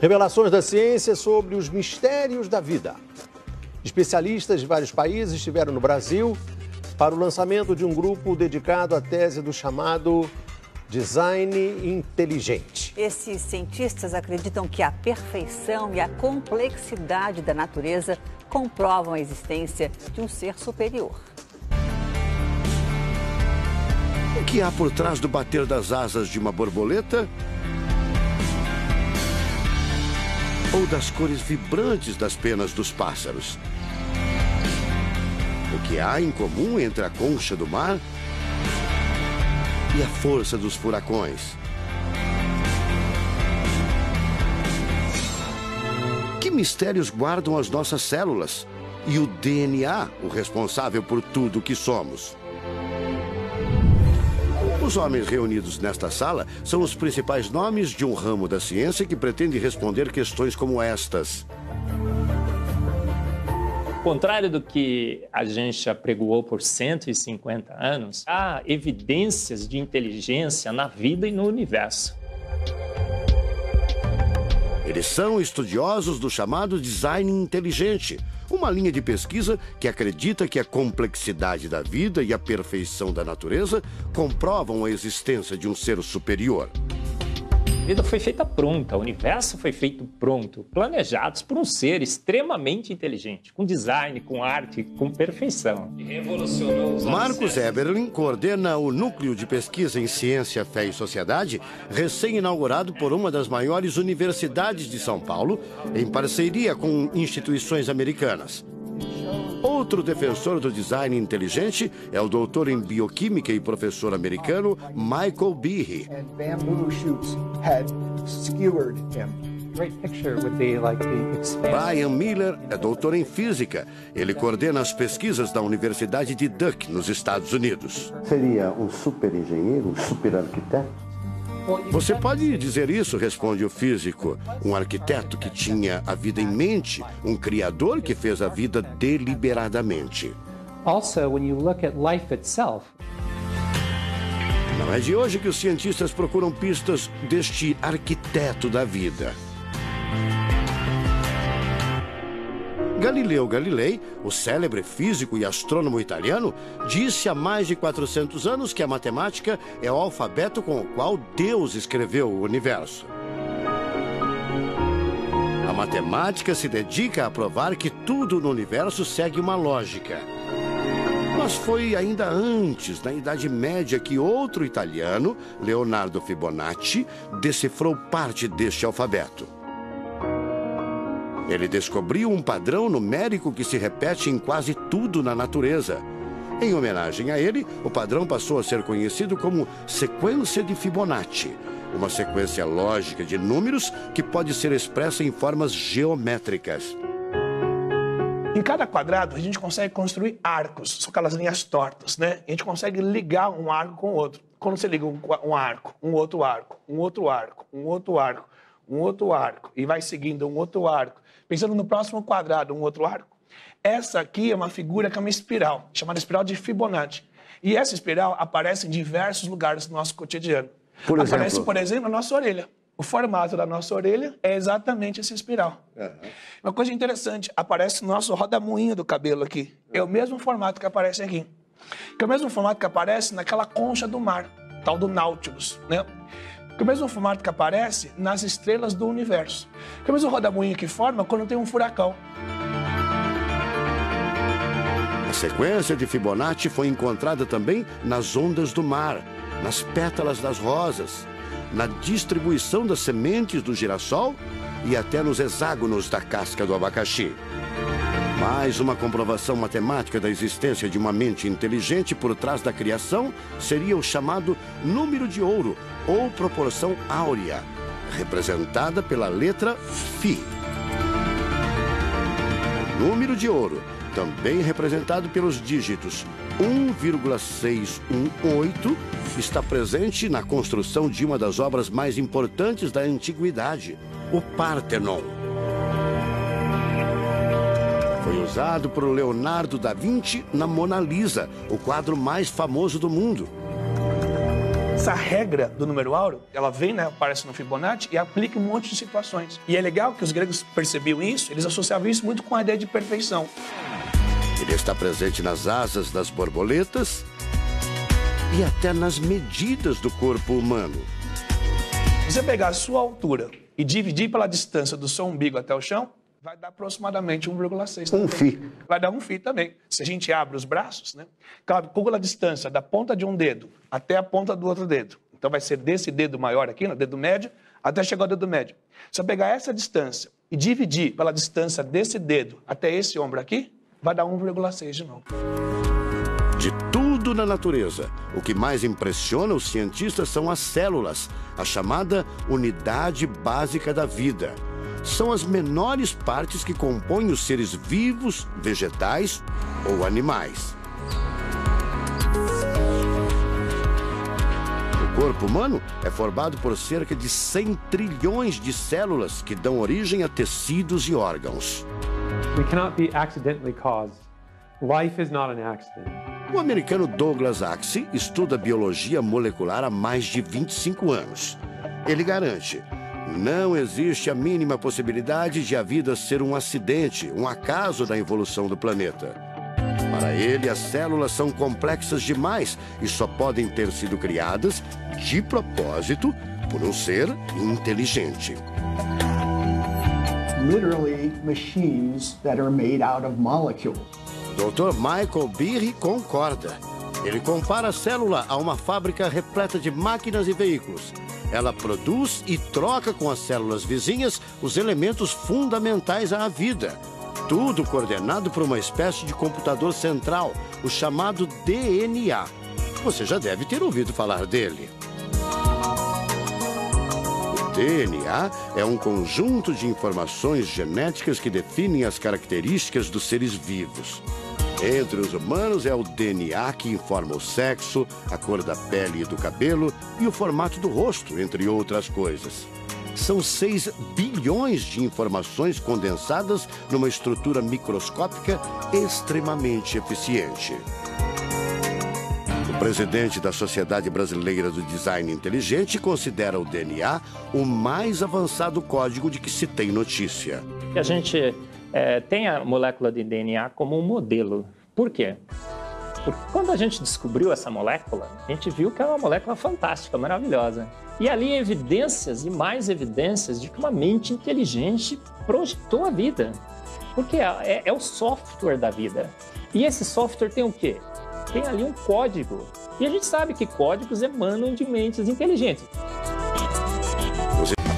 Revelações da ciência sobre os mistérios da vida. Especialistas de vários países estiveram no Brasil para o lançamento de um grupo dedicado à tese do chamado design inteligente. Esses cientistas acreditam que a perfeição e a complexidade da natureza comprovam a existência de um ser superior. O que há por trás do bater das asas de uma borboleta? Ou das cores vibrantes das penas dos pássaros? O que há em comum entre a concha do mar e a força dos furacões? Que mistérios guardam as nossas células e o DNA, o responsável por tudo o que somos? Os homens reunidos nesta sala são os principais nomes de um ramo da ciência que pretende responder questões como estas. Ao contrário do que a gente apregoou por 150 anos, há evidências de inteligência na vida e no universo. Eles são estudiosos do chamado design inteligente, uma linha de pesquisa que acredita que a complexidade da vida e a perfeição da natureza comprovam a existência de um ser superior. A vida foi feita pronta, o universo foi feito pronto, planejados por um ser extremamente inteligente, com design, com arte, com perfeição. Marcos Eberlin coordena o Núcleo de Pesquisa em Ciência, Fé e Sociedade, recém-inaugurado por uma das maiores universidades de São Paulo, em parceria com instituições americanas. Outro defensor do design inteligente é o doutor em bioquímica e professor americano Michael Behe. Brian Miller é doutor em física. Ele coordena as pesquisas da Universidade de Duke, nos Estados Unidos. Seria um super engenheiro, um super arquiteto? Você pode dizer isso, responde o físico. Um arquiteto que tinha a vida em mente, um criador que fez a vida deliberadamente. Also, when you look at life itself, não é de hoje que os cientistas procuram pistas deste arquiteto da vida. Galileu Galilei, o célebre físico e astrônomo italiano, disse há mais de 400 anos que a matemática é o alfabeto com o qual Deus escreveu o universo. A matemática se dedica a provar que tudo no universo segue uma lógica. Mas foi ainda antes, na Idade Média, que outro italiano, Leonardo Fibonacci, decifrou parte deste alfabeto. Ele descobriu um padrão numérico que se repete em quase tudo na natureza. Em homenagem a ele, o padrão passou a ser conhecido como sequência de Fibonacci, uma sequência lógica de números que pode ser expressa em formas geométricas. Em cada quadrado, a gente consegue construir arcos, são aquelas linhas tortas, né? A gente consegue ligar um arco com o outro. Quando você liga um arco, um outro arco, um outro arco, um outro arco, um outro arco, e vai seguindo um outro arco, pensando no próximo quadrado, um outro arco. Essa aqui é uma figura que é uma espiral, chamada espiral de Fibonacci. E essa espiral aparece em diversos lugares do nosso cotidiano. Aparece, por exemplo, na nossa orelha. O formato da nossa orelha é exatamente essa espiral. Uma coisa interessante, aparece no nosso rodamuinho do cabelo aqui. É o mesmo formato que aparece aqui. Que é o mesmo formato que aparece naquela concha do mar, tal do Nautilus, né? Que é o mesmo formato que aparece nas estrelas do universo. Que é o mesmo rodamuinho que forma quando tem um furacão. A sequência de Fibonacci foi encontrada também nas ondas do mar, nas pétalas das rosas, na distribuição das sementes do girassol e até nos hexágonos da casca do abacaxi. Mais uma comprovação matemática da existência de uma mente inteligente por trás da criação seria o chamado número de ouro, ou proporção áurea, representada pela letra Φ. O número de ouro, também representado pelos dígitos 1,618, está presente na construção de uma das obras mais importantes da antiguidade, o Partenon. Foi usado por Leonardo da Vinci na Mona Lisa, o quadro mais famoso do mundo. Essa regra do número áureo, ela vem, né, aparece no Fibonacci e aplica em um monte de situações. E é legal que os gregos percebiam isso, eles associavam isso muito com a ideia de perfeição. Ele está presente nas asas das borboletas e até nas medidas do corpo humano. Se você pegar a sua altura e dividir pela distância do seu umbigo até o chão, vai dar aproximadamente 1,6. Um φ. Vai dar 1 φ também. Se a gente abre os braços, né? Calcula a distância da ponta de um dedo até a ponta do outro dedo. Então vai ser desse dedo maior aqui, no dedo médio, até chegar ao dedo médio. Se eu pegar essa distância e dividir pela distância desse dedo até esse ombro aqui, vai dar 1,6 de novo. De tudo na natureza, o que mais impressiona os cientistas são as células, a chamada unidade básica da vida. São as menores partes que compõem os seres vivos, vegetais ou animais. O corpo humano é formado por cerca de 100 trilhões de células que dão origem a tecidos e órgãos. We cannot be accidentally caused. Life is not an accident. O americano Douglas Axie estuda biologia molecular há mais de 25 anos. Ele garante: não existe a mínima possibilidade de a vida ser um acidente, um acaso da evolução do planeta. Para ele, as células são complexas demais e só podem ter sido criadas de propósito por um ser inteligente. Literally machines that are made out of molecules. Dr. Michael Behe concorda. Ele compara a célula a uma fábrica repleta de máquinas e veículos. Ela produz e troca com as células vizinhas os elementos fundamentais à vida. Tudo coordenado por uma espécie de computador central, o chamado DNA. Você já deve ter ouvido falar dele. O DNA é um conjunto de informações genéticas que definem as características dos seres vivos. Entre os humanos é o DNA que informa o sexo, a cor da pele e do cabelo e o formato do rosto, entre outras coisas. São 6 bilhões de informações condensadas numa estrutura microscópica extremamente eficiente. O presidente da Sociedade Brasileira do Design Inteligente considera o DNA o mais avançado código de que se tem notícia. A gente tem a molécula de DNA como um modelo. Por quê? Porque quando a gente descobriu essa molécula, a gente viu que é uma molécula fantástica, maravilhosa. E ali evidências e mais evidências de que uma mente inteligente projetou a vida. Porque é o software da vida. E esse software tem o quê? Tem ali um código. E a gente sabe que códigos emanam de mentes inteligentes.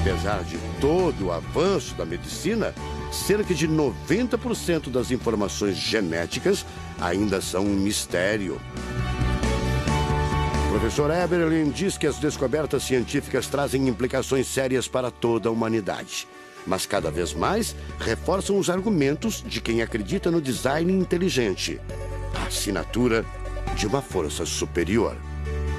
Apesar de todo o avanço da medicina, cerca de 90% das informações genéticas ainda são um mistério. O professor Eberlin diz que as descobertas científicas trazem implicações sérias para toda a humanidade. Mas cada vez mais reforçam os argumentos de quem acredita no design inteligente, a assinatura de uma força superior.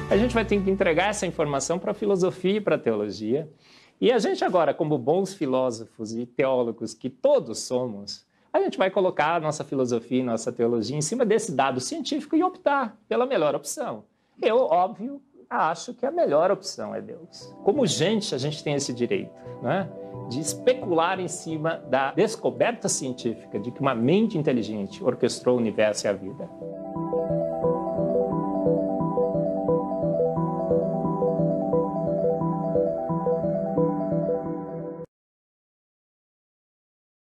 A gente vai ter que entregar essa informação para a filosofia e para a teologia. E a gente agora, como bons filósofos e teólogos que todos somos, a gente vai colocar a nossa filosofia e nossa teologia em cima desse dado científico e optar pela melhor opção. Eu, óbvio, acho que a melhor opção é Deus. Como gente, a gente tem esse direito, né, de especular em cima da descoberta científica de que uma mente inteligente orquestrou o universo e a vida.